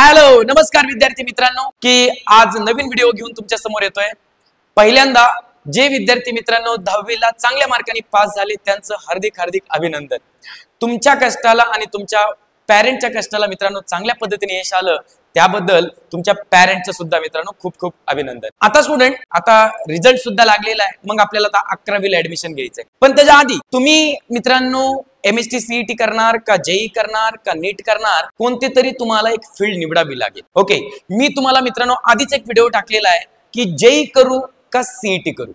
Hello नमस्कार विद्यार्थी मित्रांनो की आज नवीन व्हिडिओ घेऊन तुमच्या समोर येतोय। पहिल्यांदा जे विद्यार्थी मित्रांनो 10वी ला चांगल्या मार्कांनी पास झाले त्यांचं हार्दिक हार्दिक अभिनंदन। तुमच्या कष्टाला आणि तुमच्या पॅरेंटच्या कष्टाला मित्रांनो चांगल्या पद्धतीने यश आलं त्याबद्दल तुमच्या पॅरेंटचं सुद्धा मित्रांनो खूप खूप अभिनंदन। आता स्टुडंट आता रिझल्ट सुद्धा लागलेला आहे, मग आपल्याला आता 11वी ला ऍडमिशन घ्यायचंय। पण त्याच्या आधी तुम्ही मित्रांनो MST CET करणार का JEE करणार का नीट करणार, कोणते तरी तुम्हाला एक फील्ड निवडावी लागेल। ओके, मी तुम्हाला मित्रांनो आधीच एक व्हिडिओ टाकलेला आहे की JEE करू का CET करू।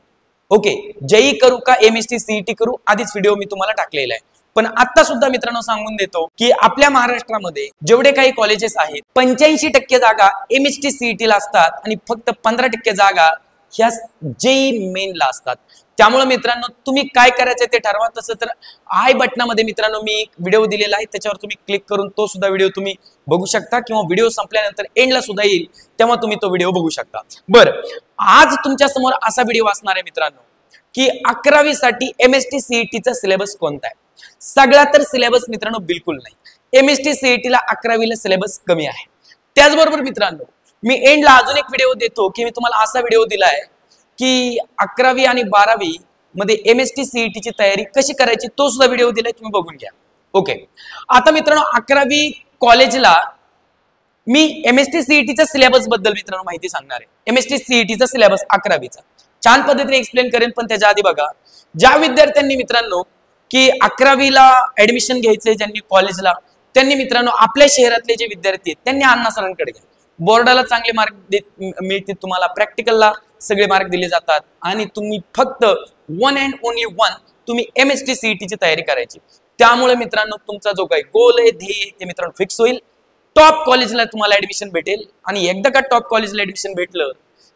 ओके, JEE करू का MST CET करू, आधीच व्हिडिओ मी तुम्हाला टाकलेला आहे। पण आता सुद्धा मित्रांनो सांगून देतो की आपल्या महाराष्ट्रामध्ये जेवढे काही कॉलेजेस आहेत 85% जागा MST CET ला असतात आणि फक्त 15% जागा ह्या JEE मेन ला असतात। त्यामुळे मित्रांनो तुम्ही काय करायचं ते ठरवा। तसं तर आय बटनामध्ये मित्रांनो मी एक व्हिडिओ दिलेला आहे, त्याच्यावर तुम्ही क्लिक करून तो सुद्धा व्हिडिओ तुम्ही बघू शकता किंवा व्हिडिओ संपल्यानंतर एंडला सुद्धा येईल तेव्हा तुम्ही तो व्हिडिओ बघू शकता। बरं, आज तुमच्या समोर असा व्हिडिओ असणार आहे मित्रांनो की 11वी साठी MST CET चा सिलेबस कोणता आहे। सगळा तर सिलेबस मित्रांनो बिलकुल नाही, MST CET ला 11वी ला सिलेबस कमी आहे। त्याचबरोबर मित्रांनो मी एंडला अजून एक व्हिडिओ देतो की मी तुम्हाला असा व्हिडिओ दिलाय की 11वी आणि 12वी मध्ये MST CET ची तयारी कशी करायची, तो सुद्धा व्हिडिओ दिलाय, तुम्ही बघून घ्या। ओके, आता मित्रांनो 11वी कॉलेजला मी MST CET चा सिलेबस बद्दल मित्रांनो माहिती सांगणार आहे। MST CET चा सिलेबस 11वीचा छान पद्धतीने एक्सप्लेन करेन। पण त्याच्या आधी बघा, ज्या विद्यार्थ्यांनी मित्रांनो की 11वी ला ऍडमिशन घ्यायचंय ज्यांनी कॉलेजला, त्यांनी मित्रांनो आपल्या शहरातले जे विद्यार्थी आहेत त्यांनी अण्णा सरांकडे घ्या। बोर्डाला चांगले मार्क मिळतील तुम्हाला, प्रॅक्टिकलला सगळे मार्क दिले जातात आणि तुम्ही फक्त वन अँड ओनली वन तुम्ही MST CET ची तयारी करायची। त्यामुळे मित्रांनो तुमचा जो काही गोल आहे, ध्येय ते मित्रांनो फिक्स होईल। टॉप कॉलेजला तुम्हाला ऍडमिशन भेटेल आणि एकदा का टॉप कॉलेजला ऍडमिशन भेटलं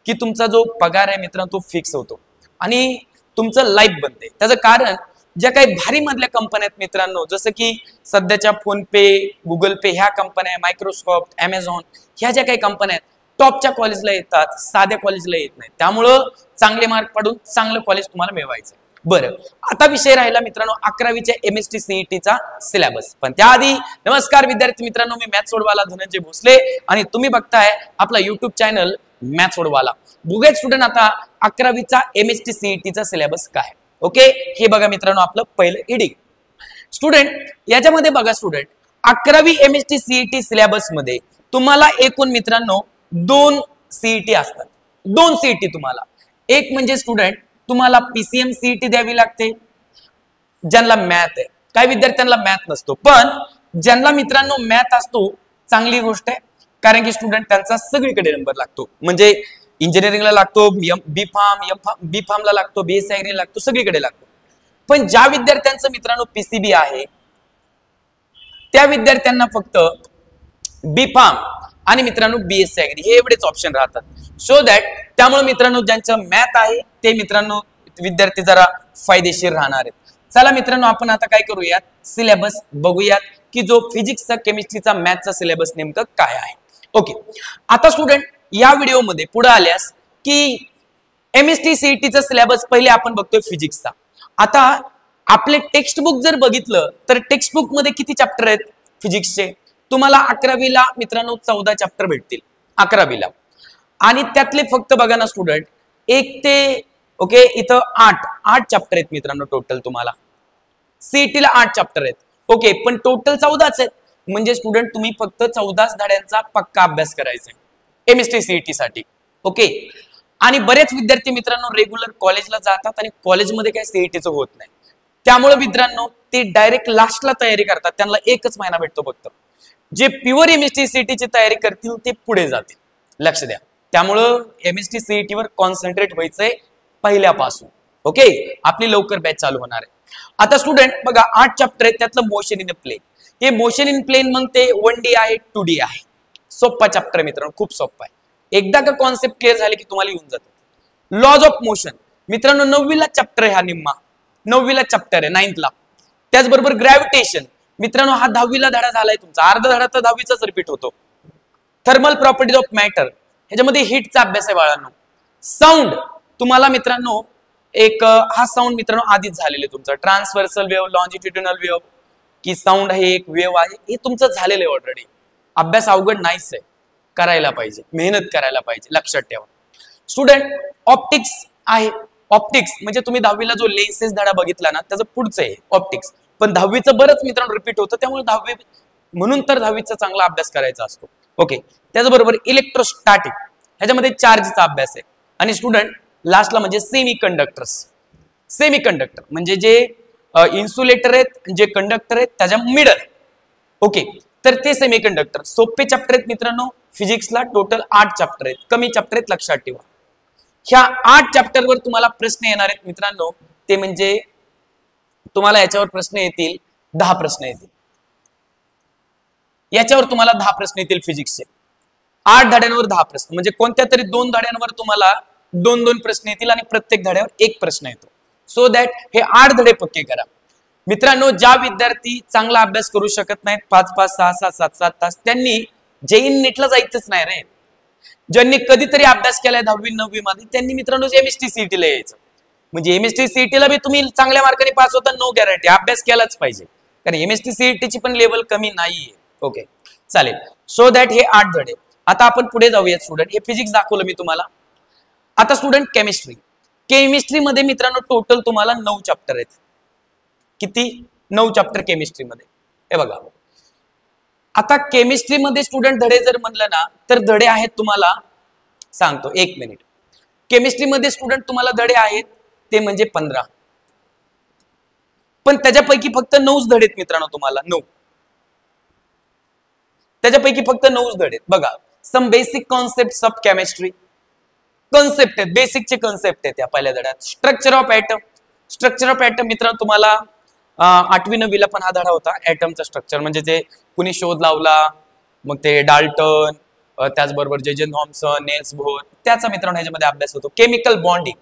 की तुमचा जो पगार आहे मित्रांनो तो फिक्स होतो आणि तुमचं लाईफ बनते। त्याचं कारण ज्या काही भारी मधल्या कंपन्या आहेत मित्रांनो, जसं की सध्याच्या फोन पे, गुगल पे ह्या कंपन्या, मायक्रोसॉफ्ट, अमेझॉन ह्या ज्या काही कंपन्या आहेत टॉपच्या कॉलेजला येतात, साध्या कॉलेजला येत नाही। त्यामुळं चांगले मार्क पाडून चांगलं कॉलेज तुम्हाला मिळवायचं। बरं, आता विषय राहिला मित्रांनो 11वीच्या MST CET चा सिलेबस। पण त्याआधी नमस्कार विद्यार्थी मित्रांनो, मी मॅथ्स सोडवाला धनंजय भोसले आणि तुम्ही बघताय आपला YouTube चॅनल मॅथ्स सोडवाला। बघूया स्टुडंट आता 11वीचा MST CET चा सिलेबस काय। ओके, हे बघा मित्रांनो आपलं पहिलं हेडिंग। स्टुडंट याच्यामध्ये बघा स्टुडंट 11वी MST CET सिलेबस मध्ये तुम्हाला एकूण मित्रांनो 2 CET असतात। 2 CET तुम्हाला, एक म्हणजे स्टुडंट तुम्हाला PCM CET द्यावी लागते ज्यांना मॅथ आहे। काही विद्यार्थ्यांना मॅथ नसतो, पण ज्यांना मित्रांनो मॅथ असतो चांगली गोष्ट आहे, कारण की स्टुडंट त्यांचा सगळीकडे नंबर लागतो। म्हणजे इंजिनिअरिंगला लागतो, बी फार्म ला लागतो, BSc ऍग्री लागतो, सगळीकडे लागतो। पण ज्या विद्यार्थ्यांचं मित्रांनो PCB आहे त्या विद्यार्थ्यांना फक्त बी फार्म आणि मित्रांनो BSc ऍग्री हे एवढेच ऑप्शन राहतात। सो दॅट त्यामुळे मित्रांनो ज्यांचं मॅथ आहे ते मित्रांनो विद्यार्थी जरा फायदेशीर राहणार आहेत। चला मित्रांनो आपण आता काय करूयात, सिलेबस बघूयात की जो फिजिक्सचा, केमिस्ट्रीचा, मॅथचा सिलेबस नेमकं काय आहे। ओके, आता स्टुडंट या व्हिडिओ मध्ये पुढे आल्यास की MST CET चा सिलेबस पहिले आपण बघतोय फिजिक्सचा। आता आपले टेक्स्ट बुक जर बघितलं तर टेक्स्ट बुक मध्ये किती चॅप्टर आहेत फिजिक्सचे, तुम्हाला 11वीला मित्रांनो 14 चॅप्टर भेटतील 11वीला, आणि त्यातले फक्त बघा ना स्टुडंट 1 ते ओके इथं 8 चॅप्टर आहेत मित्रांनो टोटल तुम्हाला। CET ला 8 चॅप्टर आहेत। ओके, पण टोटल 14च आहेत, म्हणजे स्टुडंट तुम्ही फक्त 14 धड्यांचा पक्का अभ्यास करायचा आहे MST CET साठी। ओके, आणि बरेच विद्यार्थी मित्रांनो रेग्युलर कॉलेजला जातात आणि कॉलेजमध्ये काही CETचं होत नाही, त्यामुळे मित्रांनो ते डायरेक्ट लास्टला तयारी करतात, त्यांना 1च महिना भेटतो फक्त। जे प्युअर MST CET ची तयारी करतील ते पुढे जातील, लक्ष द्या। त्यामुळं MST CET वर कॉन्सन्ट्रेट व्हायचंय पहिल्यापासून। ओके, आपली लवकर बॅच चालू होणार आहे। आता स्टुडंट बघा 8 चॅप्टर आहेत, त्यातलं मोशन इन प्लेन, हे मोशन इन प्लेन मग ते 1D आहे 2D आहे। सोपा चॅप्टर मित्रांनो, खूप सोपा आहे, एकदा का कॉन्सेप्ट क्लिअर झाले की तुम्हाला येऊन जातात। लॉज ऑफ मोशन मित्रांनो 9वीला चॅप्टर आहे, हा निम्मा 9वीला चॅप्टर आहे 9th ला। त्याचबरोबर ग्रॅव्हिटेशन मित्रांनो हा 10वीला धडा झालाय तुमचा, अर्धा धडा तर 10वीचाच रिपीट होतो। थर्मल प्रॉपर्टीज ऑफ मॅटर ह्याच्यामध्ये हीटचा अभ्यास आहे बाळांनो। साऊंड तुम्हाला मित्रांनो एक हा साऊंड मित्रांनो आधीच झालेले तुमचा, ट्रान्सव्हर्सल वेव्ह, लॉन्जिट्युडिनल वेव्ह की साऊंड हे एक वेव्ह आहे, हे तुमचं झालेलं आहे ऑलरेडी, अभ्यास अवघड नाहीच आहे। करायला पाहिजे, मेहनत करायला पाहिजे, लक्षात ठेवा. स्टुडंट ऑप्टिक्स आहे. ऑप्टिक्स म्हणजे तुम्ही 10वीला जो लेन्सेस धडा बघितला ना त्याचं पुढचं आहे ऑप्टिक्स. पण 10वीचं बरंच मित्रांनो रिपीट होतं, त्यामुळे 10वी म्हणून तर 10वीचा चांगला अभ्यास करायचा असतो. ओके, त्याचबरोबर इलेक्ट्रोस्टॅटिक ह्याच्यामध्ये चार्जचा अभ्यास आहे. आणि स्टुडंट लास्टला म्हणजे सेमी कंडक्टर्स. सेमी कंडक्टर म्हणजे जे इन्सुलेटर आहेत, जे कंडक्टर आहेत त्याच्या मिडल. ओके, तर ते सेमी कंडक्टर सोपे चॅप्टर आहेत मित्रांनो. फिजिक्सला टोटल 8 चॅप्टर आहेत, कमी चॅप्टर आहेत, लक्षात ठेवा. ह्या 8 चॅप्टरवर तुम्हाला प्रश्न येणार आहेत मित्रांनो. ते म्हणजे तुम्हाला याच्यावर प्रश्न येतील 10 प्रश्न येतील. याच्यावर तुम्हाला 10 प्रश्न येतील फिजिक्सचे. 8 धड्यांवर 10 प्रश्न म्हणजे कोणत्या तरी 2 धड्यांवर तुम्हाला 2-2 प्रश्न येतील आणि प्रत्येक धड्यावर 1 प्रश्न येतो. सो दॅट हे 8 धडे पक्के करा मित्रांनो. ज्या विद्यार्थी चांगला अभ्यास करू शकत नाहीत 5-5, 6-6, 7-7 तास, त्यांनी JEE नीटला जायचंच नाही रे. ज्यांनी कधीतरी अभ्यास केलाय 10वी 9वी मध्ये त्यांनी मित्रांनो MST CET ला यायचं. म्हणजे MST CET ला बी तुम्ही चांगल्या मार्काने पास होता, नो गॅरंटी, अभ्यास केलाच पाहिजे, कारण MST CET ची पण लेवल कमी नाहीये. ओके, चालेल. सो दॅट हे 8 धडे. आता आपण पुढे जाऊयात स्टुडंट. हे फिजिक्स दाखवलं मी तुम्हाला. आता स्टुडंट केमिस्ट्री. केमिस्ट्री मध्ये मित्रांनो टोटल तुम्हाला 9 चॅप्टर आहेत. किती? 9 चॅप्टर केमिस्ट्री मध्ये. हे बघा, आता केमिस्ट्री मध्ये स्टुडंट धडे जर म्हणलं ना तर धडे आहेत तुम्हाला, सांगतो 1 मिनिट. केमिस्ट्री मध्ये स्टुडंट तुम्हाला धडे आहेत ते म्हणजे 15, पण त्याच्यापैकी फक्त 9 धडे आहेत मित्रांनो तुम्हाला. 9 त्याच्यापैकी फक्त 9 धडे आहेत. बघा, some basic concept of chemistry. Concept आहेत, बेसिकचे कॉन्सेप्ट आहेत त्या पहिल्या धड्यात. Structure of atom. Structure of atom मित्रांनो तुम्हाला 8वी 9वीला पण हा धडा होता. ऍटमचा स्ट्रक्चर म्हणजे ते कुणी शोध लावला, मग ते डाल्टन, त्याचबरोबर जे थॉम्सन, नेल्स बोर, त्याचा मित्रांनो ह्याच्यामध्ये अभ्यास होतो. Chemical bonding.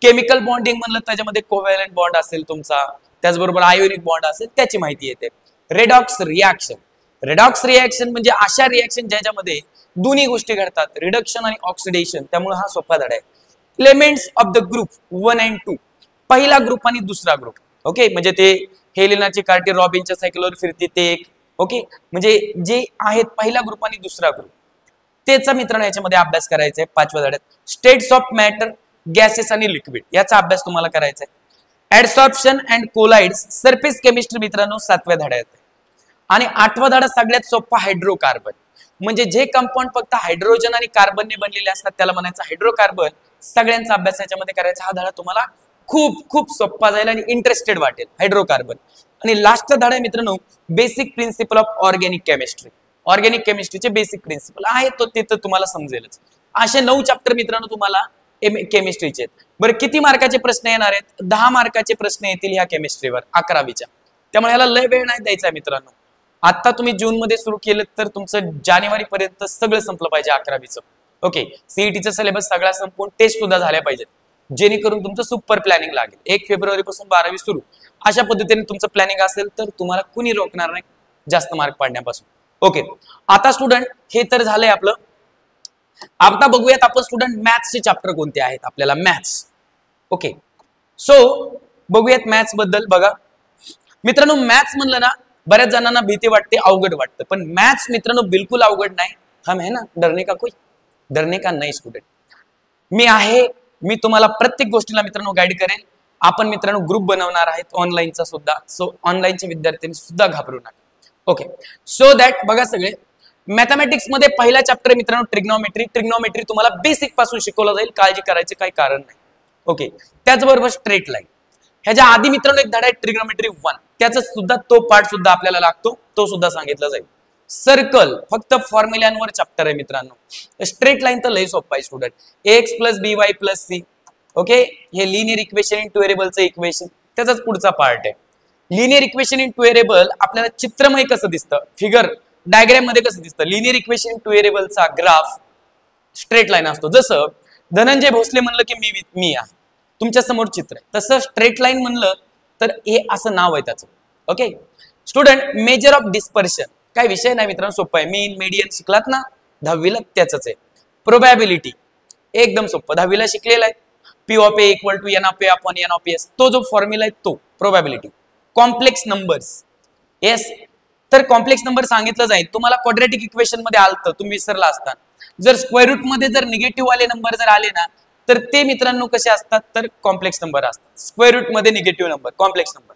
केमिकल बॉन्डिंग म्हणलं त्याच्यामध्ये कोव्हॅलंट बॉन्ड असेल तुमचा, त्याचबरोबर आयोनिक बॉन्ड असेल, त्याची माहिती येते. Redox reaction. रेडॉक्स रिॲक्शन म्हणजे अशा रिॲक्शन ज्याच्यामध्ये दोन्ही गोष्टी घडतात, रिडक्शन आणि ऑक्सिडेशन. त्यामुळे हा सोपा धडा आहे. Elements of the group 1 and 2. पहिला ग्रुप आणि दुसरा ग्रुप. ओके, म्हणजे ते हेलेनाची कार्टी रॉबिनच्या सायकलवर फिरते ते एक. ओके, म्हणजे जे आहेत पहिला ग्रुप आणि दुसरा ग्रुप, त्याचा मित्रांनो याच्यामध्ये अभ्यास करायचा आहे 5व्या धड्यात. स्टेट्स ऑफ मॅटर, गॅसेस आणि लिक्विड याचा अभ्यास तुम्हाला करायचा आहे. ऍडसॉर्प्शन अँड कोलाइड्स, सरफेस केमिस्ट्री मित्रांनो 7व्या धड्यात. आणि 8वा धडा सगळ्यात सोपा, हायड्रोकार्बन. म्हणजे जे कंपाऊंड फक्त हायड्रोजन आणि कार्बनने बनलेले असतात त्याला म्हणायचं हायड्रोकार्बन. सगळ्यांचा अभ्यास याच्यामध्ये करायचा. हा धडा तुम्हाला खूप खूप सोपा जाईल आणि इंटरेस्टेड वाटेल, हायड्रोकार्बन. आणि लास्टचा धडा मित्रांनो basic principle of organic chemistry. Organic केमिस्ट्रीचे बेसिक प्रिन्सिपल आहे तो ते तर तुम्हाला समजेलच. असे 9 चॅप्टर मित्रांनो तुम्हाला केमिस्ट्रीचे आहेत. बरं, किती मार्काचे प्रश्न येणार आहेत? 10 मार्काचे प्रश्न येतील ह्या केमिस्ट्रीवर 11वीच्या. त्यामुळे ह्याला लय वेळ नाही द्यायचा मित्रांनो. आता तुम्ही जून मध्ये सुरू केलं तर तुमचं जानेवारी पर्यंत सगळं संपलं पाहिजे 11वीचं. ओके, सीईटीचा सिलेबस सगळा संपून टेस्ट सुद्धा झाल्या पाहिजेत, जेणेकरून तुमचं सुपर प्लॅनिंग लागेल. 1 फेब्रुवारी पासून 12वी सुरू, अशा पद्धतीने तुमचं प्लॅनिंग असेल तर तुम्हाला कुणी रोखणार नाही जास्त मार्क पाडण्यापासून. ओके, आता स्टुडंट हे तर झालंय आपलं. आता बघूयात आपण स्टुडंट मॅथ्सचे चॅप्टर कोणते आहेत आपल्याला. मॅथ्स. ओके, सो बघूयात मॅथ्स बद्दल. बघा मित्रांनो, मॅथ्स म्हणलं ना बऱ्याच जणांना भीती वाटते, अवघड वाटतं, पण मॅथ्स मित्रांनो बिलकुल अवघड नाही. हम है ना, डरने का कोई, डरने का नाही स्टुडंट. मी आहे, मी तुम्हाला प्रत्येक गोष्टीला मित्रांनो गाईड करेन. आपण मित्रांनो ग्रुप बनवणार आहेत ऑनलाईनचा सुद्धा. सो ऑनलाईनच्या विद्यार्थ्यांनी सुद्धा घाबरू नका. ओके, सो दॅट बघा सगळे मॅथमॅटिक्स मध्ये पहिला चॅप्टर मित्रांनो ट्रिग्नोमेट्री. ट्रिग्नोमेट्री तुम्हाला बेसिक पासून शिकवलं जाईल, काळजी करायचे काही कारण नाही. ओके, त्याचबरोबर स्ट्रेट लाईन. ह्याच्या आधी मित्रांनो एक धडा आहे ट्रिग्नोमेट्री 1, त्याचा सुद्धा तो पार्ट सुद्धा आपल्याला लागतो, तो सुद्धा सांगितला जाईल. सर्कल फक्त फॉर्म्युल्यांवर चॅप्टर आहे मित्रांनो. स्ट्रेट लाईन तर लय सोपं आहे student. X plus B Y plus C. Okay, हे लिनियर इक्वेशन इन टू व्हेरिएबलचं इक्वेशन, त्याचाच पुढचा पार्ट आहे. Linear equation in two variable आपल्याला चित्रमय कसं दिसतं, फिगर डायग्राम मध्ये कसं दिसतं. लिनियर इक्वेशन इन टू व्हेरिएबलचा ग्राफ स्ट्रेट लाईन असतो. जसं धनंजय भोसले म्हणलं की मी आहे, तुमच्या समोर चित्र आहे, तसं स्ट्रेट लाईन म्हणलं तर हे असं नाव आहे त्याचं. Okay student, measure of dispersion काय विषय नाही मित्रांनो, सोपं आहे. मीन मेडियन शिकलात ना 10वीला, त्याच आहे. प्रोबॅबिलिटी एकदम सोपं, 10वीला शिकलेला आहे. P of A equal to N of A upon N of S, तो जो फॉर्म्युला आहे तो प्रोबॅबिलिटी. कॉम्प्लेक्स नंबर्स, येस तर कॉम्प्लेक्स नंबर सांगितलं जाईल. तुम्हाला क्वाड्रॅटिक इक्वेशन मध्ये आलतं, तुम्ही विसरला असता. जर स्क्वेअर रूट मध्ये जर निगेटिव्ह वाले नंबर जर आले ना, तर ते मित्रांनो कसे असतात, तर कॉम्प्लेक्स नंबर असतात. स्क्वेअर रूट मध्ये negative number complex number.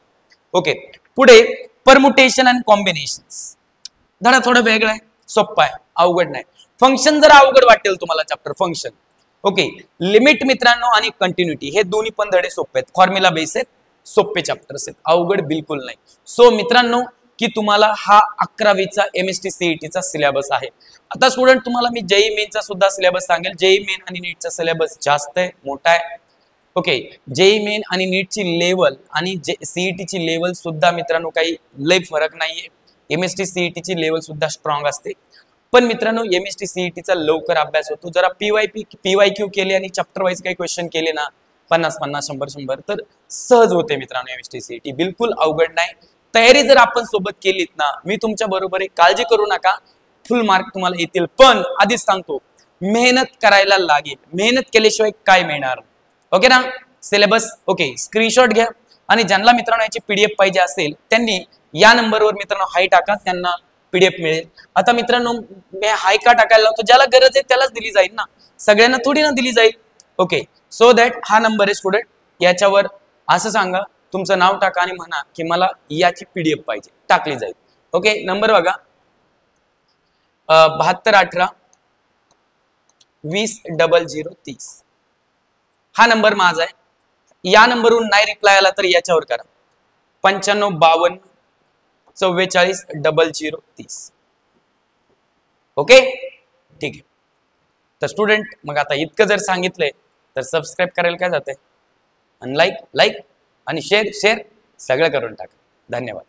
Okay, पुढे परमुटेशन अँड कॉम्बिनेशन्स. धडा थोडं वेगळं आहे, सोप्पा आहे, अवघड नाही. फंक्शन जर अवघड वाटेल तुम्हाला चॅप्टर फंक्शन. ओके, लिमिट मित्रांनो आणि कंटिन्युटी हे दोन्ही पण धडे सोपे आहेत, फॉर्म्युला बेस आहेत, सोपे चॅप्टर्स आहेत, अवघड बिलकुल नाही. सो मित्रांनो की तुम्हाला हा 11वीचा MST CET चा सिलेबस आहे. आता स्टुडंट तुम्हाला मी JEE मेनचा सुद्धा सिलेबस सांगेल. JEE मेन आणि नीटचा सिलेबस जास्त आहे, मोठा आहे. ओके, JEE मेन आणि नीटची लेवल आणि CET ची लेवल सुद्धा मित्रांनो काही लय फरक नाहीये. MST CET ची लेवल सुद्धा स्ट्रॉंग असते. पण मित्रांनो MST CET चा लवकर अभ्यास होतो. जरा PYQ केले आणि चॅप्टर वाईज काही क्वेश्चन केले ना, 50-50 100-100 तर सहज होते मित्रांनो MST CET. बिलकुल अवघड नाही. तयारी जर आपण सोबत केलीत ना, मी तुमच्या बरोबर आहे, काळजी करू नका, फुल मार्क तुम्हाला येतील. पण आधीच सांगतो, मेहनत करायला लागेल. मेहनत केल्याशिवाय काय मिळणार. ओके ना, सिलेबस ओके, स्क्रीनशॉट घ्या आणि ज्यांना मित्रांनो याची PDF पाहिजे असेल त्यांनी या नंबरवर मित्रांनो हाय टाका, त्यांना PDF मिळेल. आता मित्रांनो मी हाय का टाकायला लावतो, ज्याला गरज आहे त्यालाच दिली जाईल ना, सगळ्यांना थोडी ना दिली जाईल. ओके, सो दॅट हा नंबर आहे स्टुडंट, याच्यावर असं सांगा, तुमचं नाव टाका आणि म्हणा की मला याची PDF पाहिजे, टाकली जाईल. ओके, नंबर बघा 7218 200030. हा नंबर माझा आहे. या नंबरवरून नाही रिप्लाय आला तर याच्यावर करा, 9552 44 0030. ओके, ठीक आहे. तर स्टुडंट मग आता इतकं जर सांगितलंय तर सबस्क्राईब करायला काय जाते, आणि लाईक आणि शेअर सगळं करून टाका. धन्यवाद.